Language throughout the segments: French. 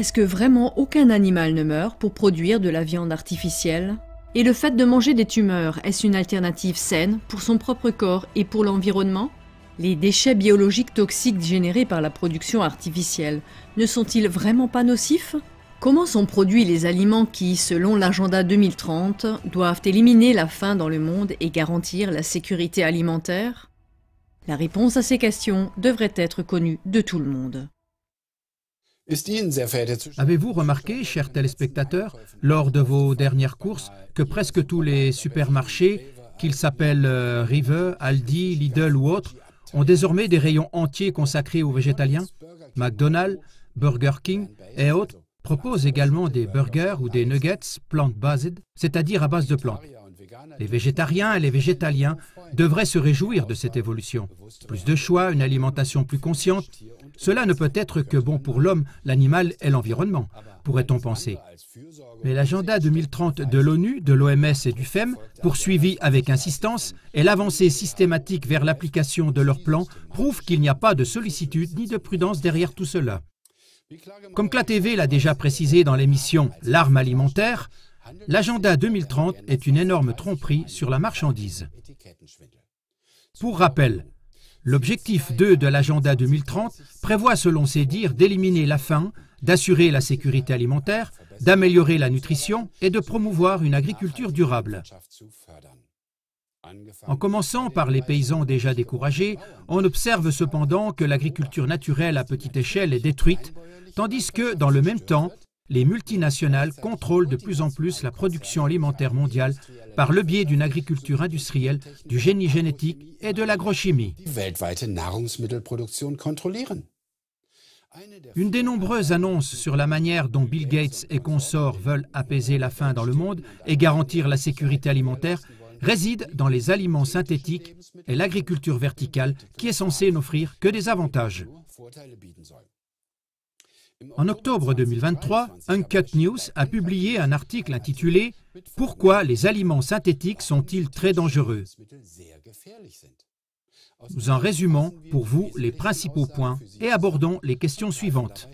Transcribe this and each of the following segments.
Est-ce que vraiment aucun animal ne meurt pour produire de la viande artificielle? Et le fait de manger des tumeurs, est-ce une alternative saine pour son propre corps et pour l'environnement? Les déchets biologiques toxiques générés par la production artificielle ne sont-ils vraiment pas nocifs? Comment sont produits les aliments qui, selon l'agenda 2030, doivent éliminer la faim dans le monde et garantir la sécurité alimentaire? La réponse à ces questions devrait être connue de tout le monde. Avez-vous remarqué, chers téléspectateurs, lors de vos dernières courses, que presque tous les supermarchés, qu'ils s'appellent River, Aldi, Lidl ou autres, ont désormais des rayons entiers consacrés aux végétaliens? McDonald's, Burger King et autres proposent également des burgers ou des nuggets plant-based, c'est-à-dire à base de plantes. Les végétariens et les végétaliens devraient se réjouir de cette évolution. Plus de choix, une alimentation plus consciente, cela ne peut être que bon pour l'homme, l'animal et l'environnement, pourrait-on penser. Mais l'agenda 2030 de l'ONU, de l'OMS et du FEM, poursuivi avec insistance, et l'avancée systématique vers l'application de leur plan prouve qu'il n'y a pas de sollicitude ni de prudence derrière tout cela. Comme CLA-TV l'a déjà précisé dans l'émission « L'arme alimentaire », l'agenda 2030 est une énorme tromperie sur la marchandise. Pour rappel, l'objectif 2 de l'agenda 2030 prévoit selon ses dires d'éliminer la faim, d'assurer la sécurité alimentaire, d'améliorer la nutrition et de promouvoir une agriculture durable. En commençant par les paysans déjà découragés, on observe cependant que l'agriculture naturelle à petite échelle est détruite, tandis que, dans le même temps, les multinationales contrôlent de plus en plus la production alimentaire mondiale par le biais d'une agriculture industrielle, du génie génétique et de l'agrochimie. Une des nombreuses annonces sur la manière dont Bill Gates et consorts veulent apaiser la faim dans le monde et garantir la sécurité alimentaire réside dans les aliments synthétiques et l'agriculture verticale qui est censée n'offrir que des avantages. En octobre 2023, Uncut News a publié un article intitulé « Pourquoi les aliments synthétiques sont-ils très dangereux ?» Nous en résumons pour vous les principaux points et abordons les questions suivantes.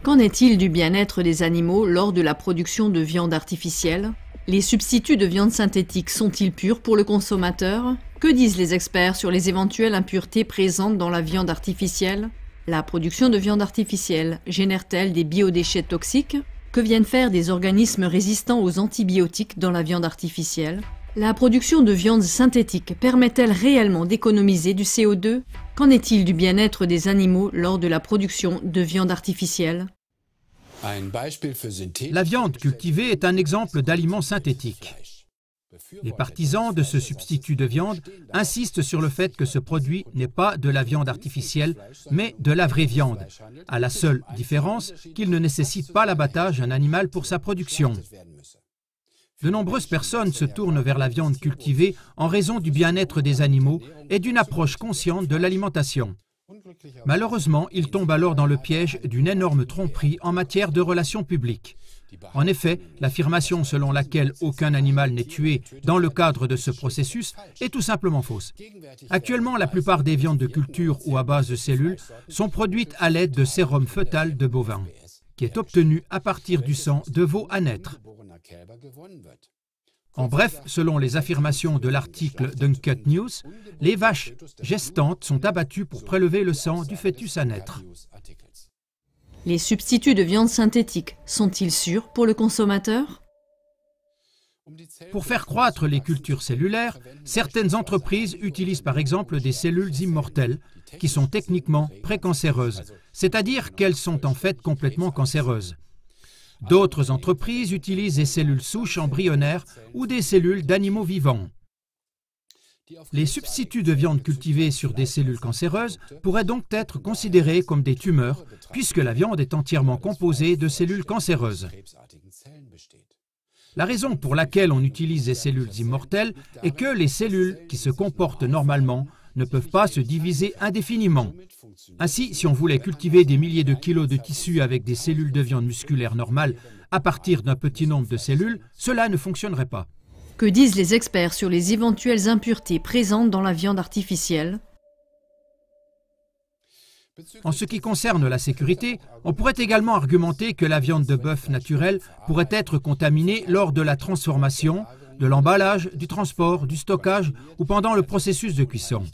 Qu'en est-il du bien-être des animaux lors de la production de viande artificielle? Les substituts de viande synthétique sont-ils purs pour le consommateur? Que disent les experts sur les éventuelles impuretés présentes dans la viande artificielle? La production de viande artificielle génère-t-elle des biodéchets toxiques? Que viennent faire des organismes résistants aux antibiotiques dans la viande artificielle? La production de viande synthétique permet-elle réellement d'économiser du CO2? Qu'en est-il du bien-être des animaux lors de la production de viande artificielle? La viande cultivée est un exemple d'aliment synthétique. Les partisans de ce substitut de viande insistent sur le fait que ce produit n'est pas de la viande artificielle, mais de la vraie viande, à la seule différence qu'il ne nécessite pas l'abattage d'un animal pour sa production. De nombreuses personnes se tournent vers la viande cultivée en raison du bien-être des animaux et d'une approche consciente de l'alimentation. Malheureusement, ils tombent alors dans le piège d'une énorme tromperie en matière de relations publiques. En effet, l'affirmation selon laquelle aucun animal n'est tué dans le cadre de ce processus est tout simplement fausse. Actuellement, la plupart des viandes de culture ou à base de cellules sont produites à l'aide de sérum fœtal de bovin, qui est obtenu à partir du sang de veaux à naître. En bref, selon les affirmations de l'article d'Uncut News, les vaches gestantes sont abattues pour prélever le sang du fœtus à naître. Les substituts de viande synthétique sont-ils sûrs pour le consommateur? Pour faire croître les cultures cellulaires, certaines entreprises utilisent par exemple des cellules immortelles qui sont techniquement précancéreuses, c'est-à-dire qu'elles sont en fait complètement cancéreuses. D'autres entreprises utilisent des cellules souches embryonnaires ou des cellules d'animaux vivants. Les substituts de viande cultivés sur des cellules cancéreuses pourraient donc être considérés comme des tumeurs, puisque la viande est entièrement composée de cellules cancéreuses. La raison pour laquelle on utilise des cellules immortelles est que les cellules qui se comportent normalement ne peuvent pas se diviser indéfiniment. Ainsi, si on voulait cultiver des milliers de kilos de tissu avec des cellules de viande musculaire normales à partir d'un petit nombre de cellules, cela ne fonctionnerait pas. Que disent les experts sur les éventuelles impuretés présentes dans la viande artificielle? En ce qui concerne la sécurité, on pourrait également argumenter que la viande de bœuf naturelle pourrait être contaminée lors de la transformation, de l'emballage, du transport, du stockage ou pendant le processus de cuisson.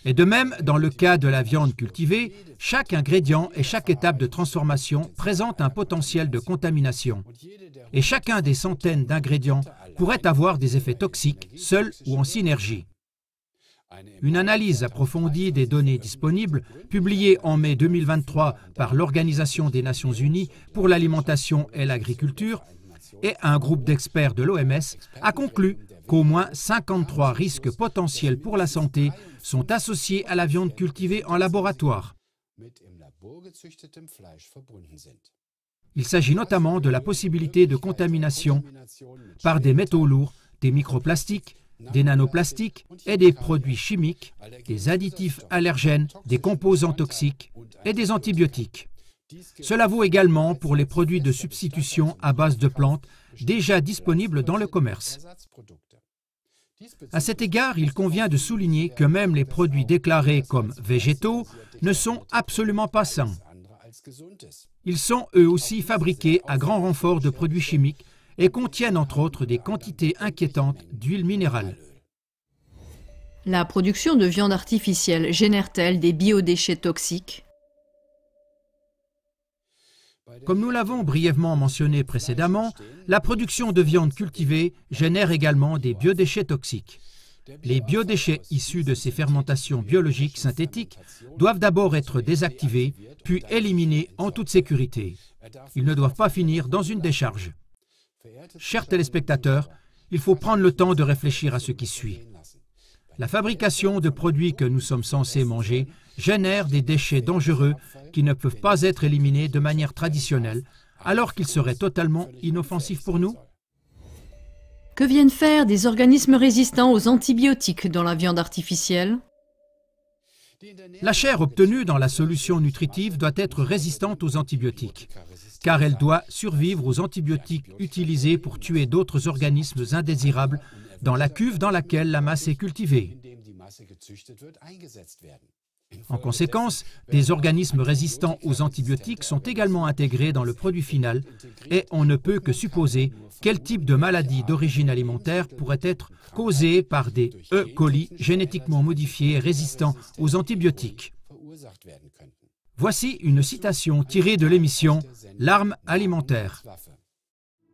Et de même, dans le cas de la viande cultivée, chaque ingrédient et chaque étape de transformation présente un potentiel de contamination. Et chacun des centaines d'ingrédients pourrait avoir des effets toxiques, seuls ou en synergie. Une analyse approfondie des données disponibles, publiée en mai 2023 par l'Organisation des Nations Unies pour l'alimentation et l'agriculture, et un groupe d'experts de l'OMS, a conclu qu'au moins 53 risques potentiels pour la santé sont associés à la viande cultivée en laboratoire. Il s'agit notamment de la possibilité de contamination par des métaux lourds, des microplastiques, des nanoplastiques et des produits chimiques, des additifs allergènes, des composants toxiques et des antibiotiques. Cela vaut également pour les produits de substitution à base de plantes déjà disponibles dans le commerce. À cet égard, il convient de souligner que même les produits déclarés comme végétaux ne sont absolument pas sains. Ils sont eux aussi fabriqués à grand renfort de produits chimiques et contiennent entre autres des quantités inquiétantes d'huile minérale. La production de viande artificielle génère-t-elle des biodéchets toxiques? Comme nous l'avons brièvement mentionné précédemment, la production de viande cultivée génère également des biodéchets toxiques. Les biodéchets issus de ces fermentations biologiques synthétiques doivent d'abord être désactivés, puis éliminés en toute sécurité. Ils ne doivent pas finir dans une décharge. Chers téléspectateurs, il faut prendre le temps de réfléchir à ce qui suit. La fabrication de produits que nous sommes censés manger génère des déchets dangereux qui ne peuvent pas être éliminés de manière traditionnelle, alors qu'ils seraient totalement inoffensifs pour nous. Que viennent faire des organismes résistants aux antibiotiques dans la viande artificielle? La chair obtenue dans la solution nutritive doit être résistante aux antibiotiques, car elle doit survivre aux antibiotiques utilisés pour tuer d'autres organismes indésirables dans la cuve dans laquelle la masse est cultivée. En conséquence, des organismes résistants aux antibiotiques sont également intégrés dans le produit final et on ne peut que supposer quel type de maladie d'origine alimentaire pourrait être causée par des E. coli génétiquement modifiés et résistants aux antibiotiques. Voici une citation tirée de l'émission « L'arme alimentaire ».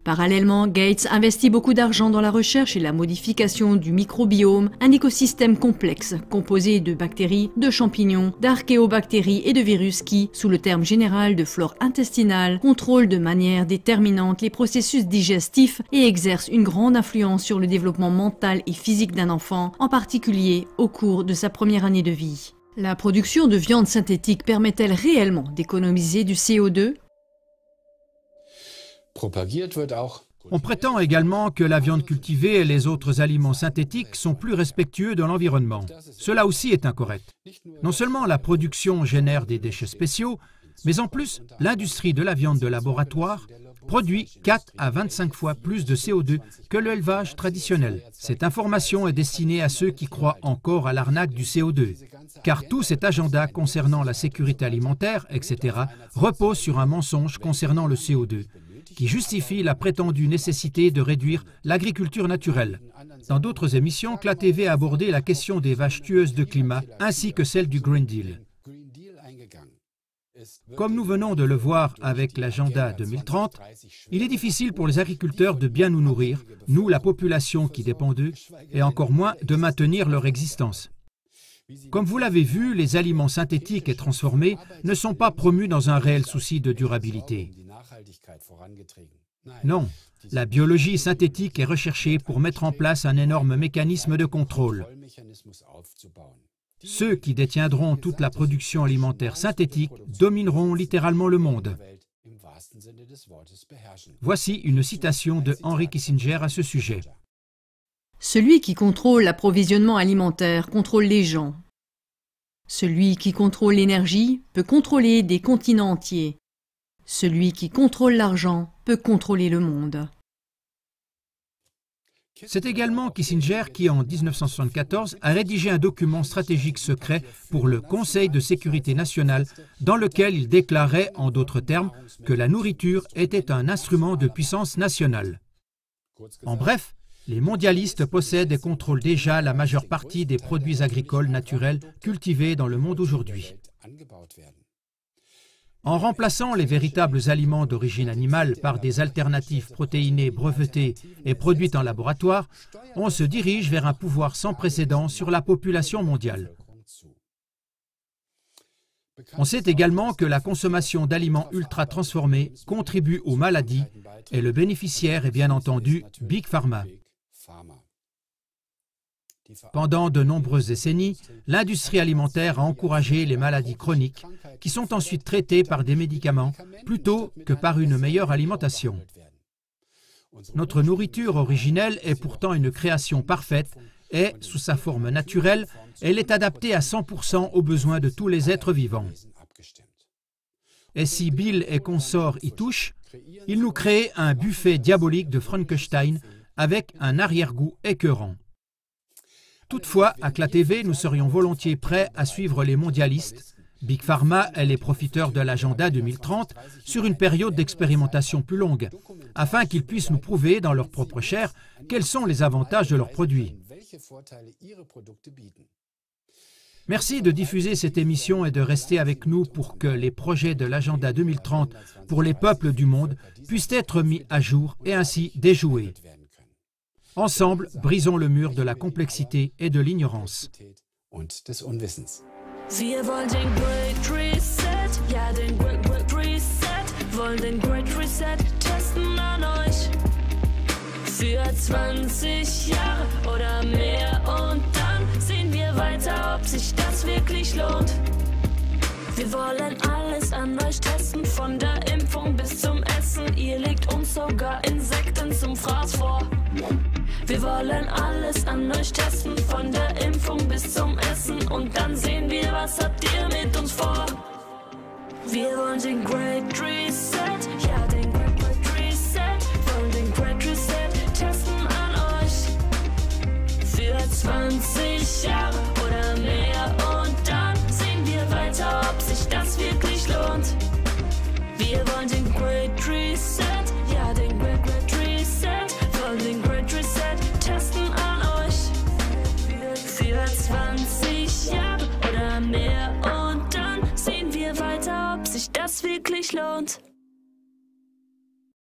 Parallèlement, Gates investit beaucoup d'argent dans la recherche et la modification du microbiome, un écosystème complexe composé de bactéries, de champignons, d'archéobactéries et de virus qui, sous le terme général de flore intestinale, contrôlent de manière déterminante les processus digestifs et exercent une grande influence sur le développement mental et physique d'un enfant, en particulier au cours de sa première année de vie. La production de viande synthétique permet-elle réellement d'économiser du CO2 ? On prétend également que la viande cultivée et les autres aliments synthétiques sont plus respectueux de l'environnement. Cela aussi est incorrect. Non seulement la production génère des déchets spéciaux, mais en plus, l'industrie de la viande de laboratoire produit 4 à 25 fois plus de CO2 que l'élevage traditionnel. Cette information est destinée à ceux qui croient encore à l'arnaque du CO2, car tout cet agenda concernant la sécurité alimentaire, etc., repose sur un mensonge concernant le CO2, qui justifie la prétendue nécessité de réduire l'agriculture naturelle. Dans d'autres émissions, CLA TV a abordé la question des vaches tueuses de climat ainsi que celle du Green Deal. Comme nous venons de le voir avec l'agenda 2030, il est difficile pour les agriculteurs de bien nous nourrir, nous la population qui dépend d'eux, et encore moins de maintenir leur existence. Comme vous l'avez vu, les aliments synthétiques et transformés ne sont pas promus dans un réel souci de durabilité. Non, la biologie synthétique est recherchée pour mettre en place un énorme mécanisme de contrôle. Ceux qui détiendront toute la production alimentaire synthétique domineront littéralement le monde. Voici une citation de Henry Kissinger à ce sujet. Celui qui contrôle l'approvisionnement alimentaire contrôle les gens. Celui qui contrôle l'énergie peut contrôler des continents entiers. Celui qui contrôle l'argent peut contrôler le monde. C'est également Kissinger qui, en 1974, a rédigé un document stratégique secret pour le Conseil de sécurité nationale dans lequel il déclarait, en d'autres termes, que la nourriture était un instrument de puissance nationale. En bref, les mondialistes possèdent et contrôlent déjà la majeure partie des produits agricoles naturels cultivés dans le monde aujourd'hui. En remplaçant les véritables aliments d'origine animale par des alternatives protéinées brevetées et produites en laboratoire, on se dirige vers un pouvoir sans précédent sur la population mondiale. On sait également que la consommation d'aliments ultra transformés contribue aux maladies et le bénéficiaire est bien entendu Big Pharma. Pendant de nombreuses décennies, l'industrie alimentaire a encouragé les maladies chroniques qui sont ensuite traitées par des médicaments plutôt que par une meilleure alimentation. Notre nourriture originelle est pourtant une création parfaite et, sous sa forme naturelle, elle est adaptée à 100% aux besoins de tous les êtres vivants. Et si Bill et consorts y touchent, ils nous créent un buffet diabolique de Frankenstein avec un arrière-goût écœurant. Toutefois, à CLA TV, nous serions volontiers prêts à suivre les mondialistes, Big Pharma et les profiteurs de l'agenda 2030 sur une période d'expérimentation plus longue, afin qu'ils puissent nous prouver dans leur propre chair quels sont les avantages de leurs produits. Merci de diffuser cette émission et de rester avec nous pour que les projets de l'agenda 2030 pour les peuples du monde puissent être mis à jour et ainsi déjoués. Ensemble, brisons le mur de la complexité et de l'ignorance. Wir wollen den Great Reset, ja den Great Reset, wollen den Great Reset testen an euch. Für 20 Jahre oder mehr und dann sehen wir weiter, ob sich das wirklich lohnt. Wir wollen alles an euch testen, von der Impfung bis zum Essen. Ihr legt uns sogar Insekten zum Fraß vor. Wir wollen alles an euch testen, von der Impfung bis zum Essen. Und dann sehen wir, was habt ihr mit uns vor. Wir wollen den Great Reset, ja den Great Reset. Wollen den Great Reset testen an euch. Für 20 Jahre oder mehr und dann sehen wir weiter, ob sich das wirklich lohnt. Wir wollen den Great Reset, ja den Great Reset. Wollen den Great Reset testen an euch. Für 20 Jahre oder mehr und dann sehen wir weiter, ob sich das wirklich lohnt.